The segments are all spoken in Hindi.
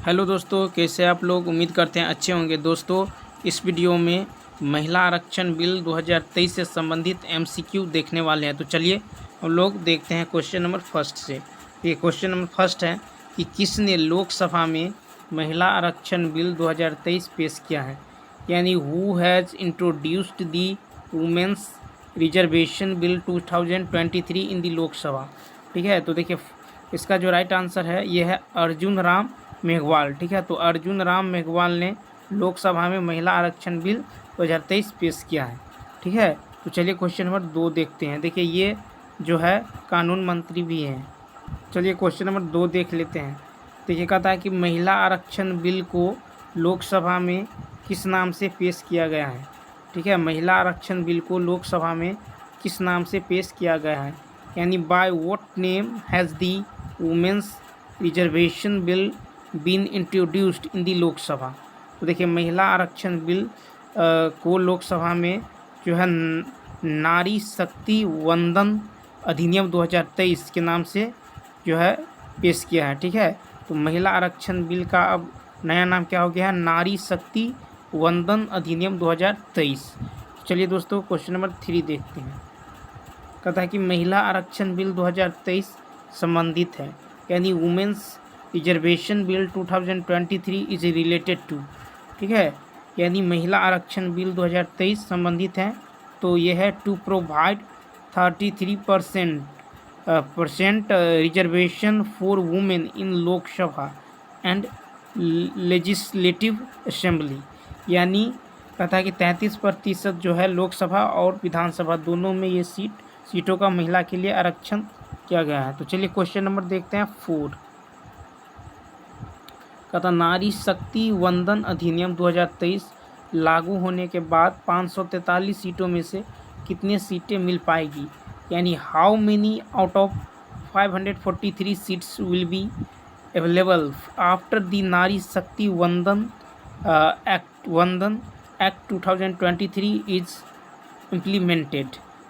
हेलो दोस्तों, कैसे आप लोग? उम्मीद करते हैं अच्छे होंगे। दोस्तों, इस वीडियो में महिला आरक्षण बिल 2023 से संबंधित एमसीक्यू देखने वाले हैं। तो चलिए हम लोग देखते हैं क्वेश्चन नंबर फर्स्ट से। ये क्वेश्चन नंबर फर्स्ट है कि किसने लोकसभा में महिला आरक्षण बिल 2023 पेश किया है, यानी who has introduced the women's reservation bill 2023 in the Lok Sabha. ठीक है, तो देखिए इसका जो राइट आंसर है ये है अर्जुन राम मेघवाल। ठीक है, तो अर्जुन राम मेघवाल ने लोकसभा में महिला आरक्षण बिल 2023 पेश किया है। ठीक है, तो चलिए क्वेश्चन नंबर 2 देखते हैं। देखिए ये जो है कानून मंत्री भी हैं। चलिए क्वेश्चन नंबर 2 देख लेते हैं। देखिए कहता है कि महिला आरक्षण बिल को लोकसभा में किस नाम से पेश किया गया है। ठीक है, महिला आरक्षण बिल को लोकसभा में किस नाम से पेश किया गया है, यानी by what name has the women's reservation bill been introduced in the Lok Sabha. तो देखिए महिला आरक्षण बिल को लोकसभा में जो है नारी शक्ति वंदन अधिनियम 2023 के नाम से जो है पेश किया है। ठीक है, तो महिला आरक्षण बिल का अब नया नाम क्या हो गया है, नारी शक्ति वंदन अधिनियम 2023। चलिए दोस्तों क्वेश्चन नंबर 3 देखते हैं। कहता है कि महिला आरक्षण बिल 2023 संबंधित है, यानी women's reservation bill 2023 is related to. ठीक है, यानी महिला आरक्षण बिल 2023 संबंधित है, तो ये है to provide 33% reservation for women in Lok Sabha and legislative assembly. यानी कहता है कि 33% जो है लोकसभा और विधानसभा दोनों में ये सीटों का महिला के लिए आरक्षण किया गया है। तो चलिए क्वेश्चन नंबर देखते हैं 4। कहता नारी शक्ति वंदन अधिनियम 2023 लागू होने के बाद 543 सीटों में से कितने सीटें मिल पाएगी, यानी how many out of 543 seats will be available after the नारी Shakti Vandan act 2023 is implemented.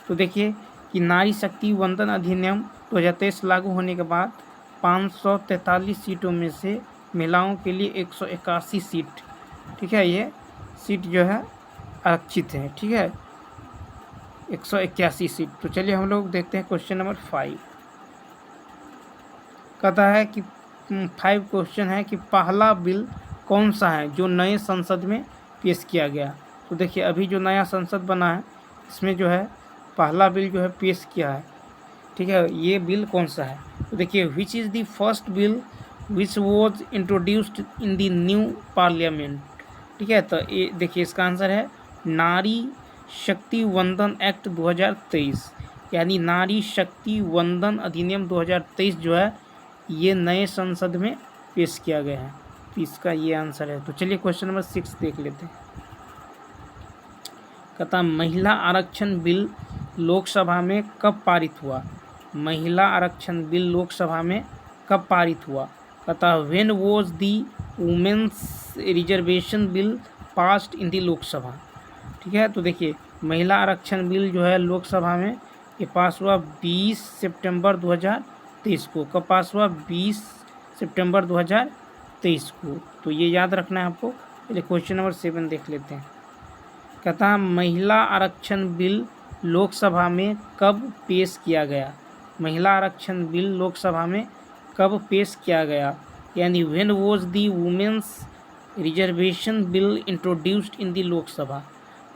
तो देखिए कि नारी शक्ति वंदन अधिनियम 2023 लागू होने के बाद 543 सीटों में से महिलाओं के लिए 181 सीट, ठीक है, ये सीट जो है आरक्षित है। ठीक है, 181 सीट। तो चलिए हम लोग देखते हैं क्वेश्चन नंबर 5। कहता है कि 5 क्वेश्चन है कि पहला बिल कौन सा है जो नए संसद में पेश किया गया। तो देखिए अभी जो नया संसद बना है इसमें जो है पहला बिल जो है पेश किया है। ठीक है, ये बिल कौन सा है, तो देखिए which is the first bill which was introduced in the new parliament. ठीक है, तो ये देखिए इसका आंसर है नारी शक्ति वंदन एक्ट 2023, यानी नारी शक्ति वंदन अधिनियम 2023 जो है ये नए संसद में पेश किया गया है। तो इसका ये आंसर है। तो चलिए क्वेश्चन नंबर 6 देख लेते हैं। कहता महिला आरक्षण बिल लोकसभा में कब पारित हुआ। महिला आरक्षण बिल लोकसभा में कब पारित हुआ। कहता when was the women's reservation bill passed in the Lok Sabha. ठीक है, तो देखिए महिला आरक्षण बिल जो है लोकसभा में ये पास हुआ 20 सितंबर 2023 को। कब पास हुआ, 20 सितंबर 2023 को। तो ये याद रखना है आपको। चलिए क्वेश्चन नंबर 7 देख लेते हैं। कहता महिला आरक्षण बिल लोकसभा में कब पेश किया गया। महिला आरक्षण बिल लोकसभा में कब पेश किया गया, यानी when was the women's reservation bill introduced in the Lok Sabha.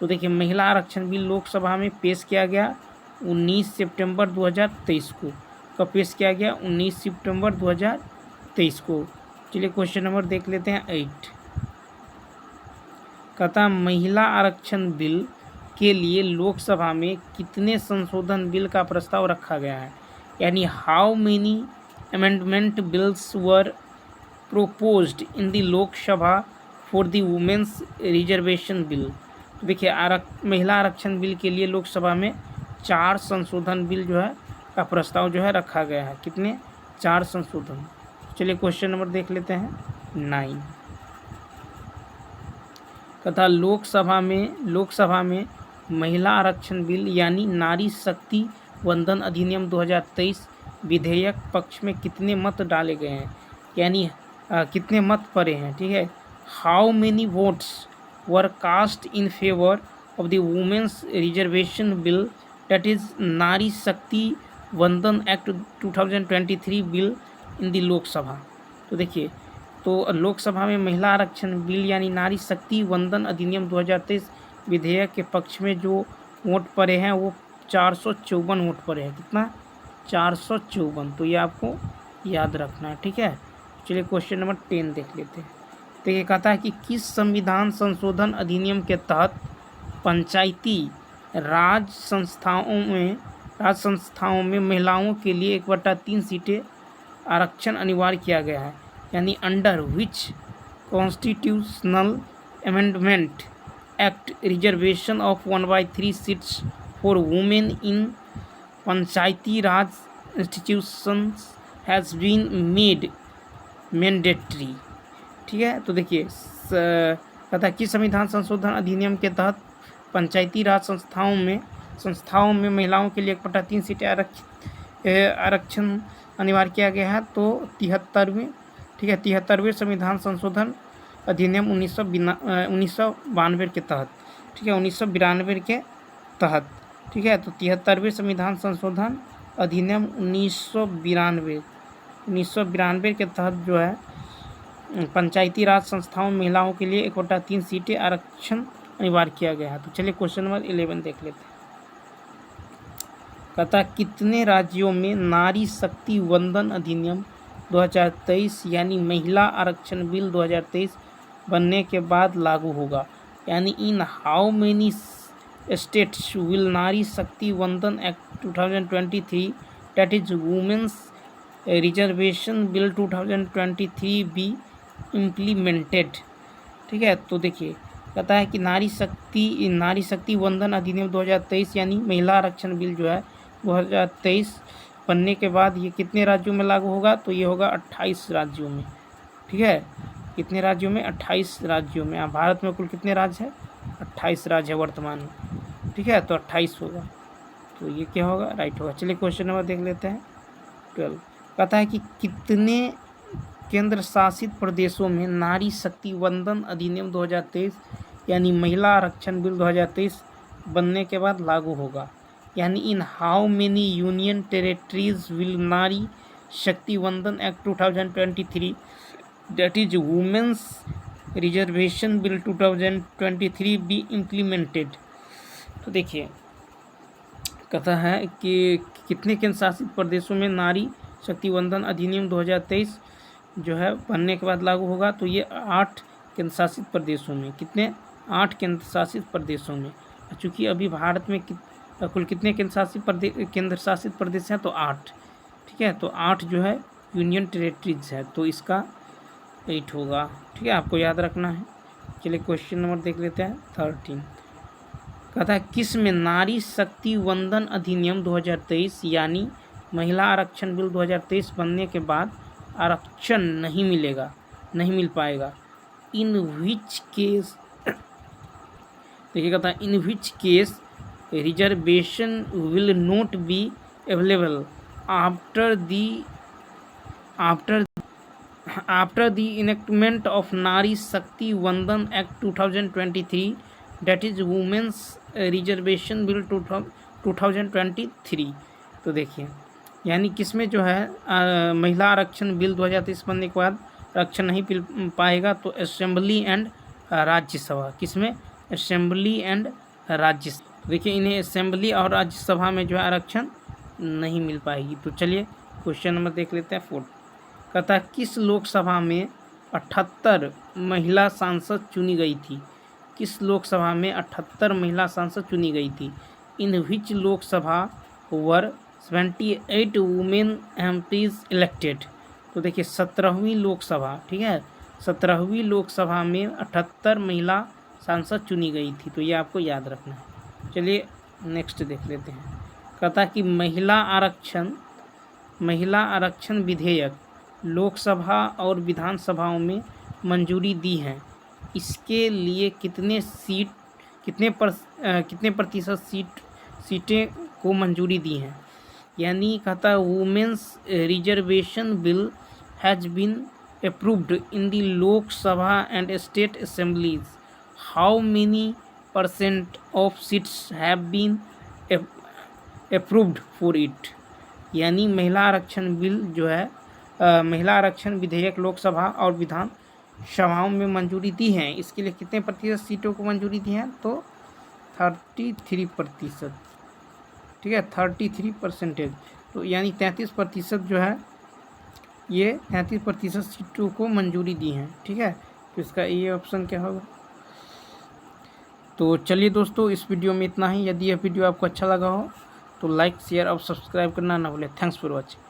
तो देखिए महिला आरक्षण बिल लोकसभा में पेश किया गया 19 सितंबर 2023 को। कब पेश किया गया, 19 सितंबर 2023 को। चलिए क्वेश्चन नंबर देख लेते हैं 8। कहता महिला आरक्षण बिल के लिए लोकसभा में कितने संशोधन बिल का प्रस्ताव रखा गया है, यानी how many amendment bills were proposed in the Lok Sabha for the women's reservation bill. तो देखिए महिला आरक्षण बिल के लिए लोकसभा में 4 संशोधन बिल जो है का प्रस्ताव जो है रखा गया है। कितने, 4 संशोधन। चलिए क्वेश्चन नंबर देख लेते हैं 9। तथा लोकसभा में महिला आरक्षण बिल यानी नारी शक्ति वंदन अधिनियम 2023 विधेयक पक्ष में कितने मत डाले गए हैं, यानी कितने मत पड़े हैं, ठीक है। How many votes were cast in favour of the women's reservation bill, that is Nari Shakti Vandan act 2023 bill in the Lok Sabha. तो देखिए, तो लोकसभा में महिला आरक्षण बिल यानी नारी शक्ति वंदन अधिनियम 2023 विधेयक के पक्ष में जो वोट पड़े हैं वो 454 वोट पड़े हैं। कितना? 454। तो ये आपको याद रखना है, ठीक है। चलिए क्वेश्चन नंबर 10 देख लेते हैं। तो ये कहता है कि किस संविधान संशोधन अधिनियम के तहत पंचायती राज संस्थाओं में महिलाओं के लिए 1/3 सीटें आरक्षण अनिवार्य किया गया है, यानी under which constitutional amendment act reservation of 1/3 seats for women in panchayati raj institutions has been made mandatory, ठीक है। तो देखिए, कहता है कि संविधान संशोधन अधिनियम के तहत पंचायती राज संस्थाओं में महिलाओं के लिए 1/3 सीटें आरक्षण अनिवार्य किया गया है। तो 73वें, ठीक है, 73वें संविधान संशोधन अधिनियम 1992 के तहत, ठीक है, 1992 के तहत, ठीक है। तो 73वें संविधान संशोधन अधिनियम 1992 के तहत जो है पंचायती राज संस्थाओं में महिलाओं के लिए 1/3 सीटें आरक्षण अनिवार्य किया गया है। तो चलिए क्वेश्चन नंबर 11 देख लेते हैं। कहता कितने राज्यों में नारी शक्ति वंदन अधिनियम 2023 यानी महिला आरक्षण बिल 2023 बनने के बाद लागू होगा, यानी in how many states will Nari Shakti Vandan act 2023 that is women's reservation bill 2023 be implemented, ठीक है। तो देखिए, कहता है कि नारी शक्ति वंदन अधिनियम 2023 यानी महिला आरक्षण बिल जो है 2023 बनने के बाद ये कितने राज्यों में लागू होगा? तो ये होगा 28 राज्यों में, ठीक है। कितने राज्यों में? 28 राज्यों में। भारत में कुल कितने राज्य है? 28 राज्य है वर्तमान में, ठीक है। तो 28 होगा, तो ये क्या होगा? राइट होगा। चलिए क्वेश्चन नंबर देख लेते हैं 12। कहता है कि कितने केंद्र शासित प्रदेशों में नारी शक्ति वंदन अधिनियम 2023 यानी महिला आरक्षण बिल 2023 बनने के बाद लागू होगा, यानी in how many union territories will Nari Shakti Vandan act 2023 that is women's reservation bill 2023 be implemented. तो देखिए, कहता है कि कितने केंद्र शासित प्रदेशों में नारी शक्ति वंदन अधिनियम 2023 जो है बनने के बाद लागू होगा। तो ये 8 केंद्र शासित प्रदेशों में। कितने? 8 केंद्र शासित प्रदेशों में। चूँकि अभी भारत में कुल कितने केंद्र शासित प्रदेश हैं? तो 8, ठीक है। तो 8 जो है यूनियन टेरेटरीज है, तो इसका 8 होगा, ठीक है। आपको याद रखना है। चलिए क्वेश्चन नंबर देख लेते हैं 13। कहता है किस में नारी शक्ति वंदन अधिनियम 2023 यानी महिला आरक्षण बिल 2023 बनने के बाद आरक्षण नहीं मिल पाएगा। इन विच केस, देखिए कहता है in which case reservation will not be available after the enactment of Nari Shakti Vandan act 2023 that is women's reservation bill 2023। तो देखिए, यानी किसमें जो है महिला आरक्षण बिल 2023 बनने के बाद आरक्षण नहीं मिल पाएगा। तो असेंबली एंड राज्यसभा, किसमें? Assembly and Rajya Sabha. देखिए, इन्हें असेंबली और राज्यसभा में जो है आरक्षण नहीं मिल पाएगी। तो चलिए क्वेश्चन नंबर देख लेते हैं 4। कहता है किस लोकसभा में 78 महिला सांसद चुनी गई थी? किस लोकसभा में 78 महिला सांसद चुनी गई थी? इन विच लोकसभा वर 78 वुमेन एमपीज इलेक्टेड। तो देखिए 17वीं लोकसभा, ठीक है, 17वीं लोकसभा में 78 महिला सांसद चुनी गई थी। तो ये आपको याद रखना है। चलिए नेक्स्ट देख लेते हैं। कहता कि महिला आरक्षण विधेयक लोकसभा और विधानसभाओं में मंजूरी दी है। इसके लिए कितने प्रतिशत सीटें को मंजूरी दी हैं? यानी कहता है women's reservation bill has been approved in the Lok Sabha and state assemblies? How many percent of seats have been approved for it? यानी महिला आरक्षण बिल जो है महिला आरक्षण विधेयक लोकसभा और विधान सभाओं में मंजूरी दी है, इसके लिए कितने प्रतिशत सीटों को मंजूरी दी है? तो 33%। ठीक है, 33%। तो यानी 33% जो है, ये 33% सीटों को मंजूरी दी है। ठीक है, तो इसका ये ऑप्शन क्या होगा? तो चलिए दोस्तों, इस वीडियो में इतना ही। यदि यह वीडियो आपको अच्छा लगा हो तो लाइक, शेयर और सब्सक्राइब करना ना भूलें। Thanks for watching.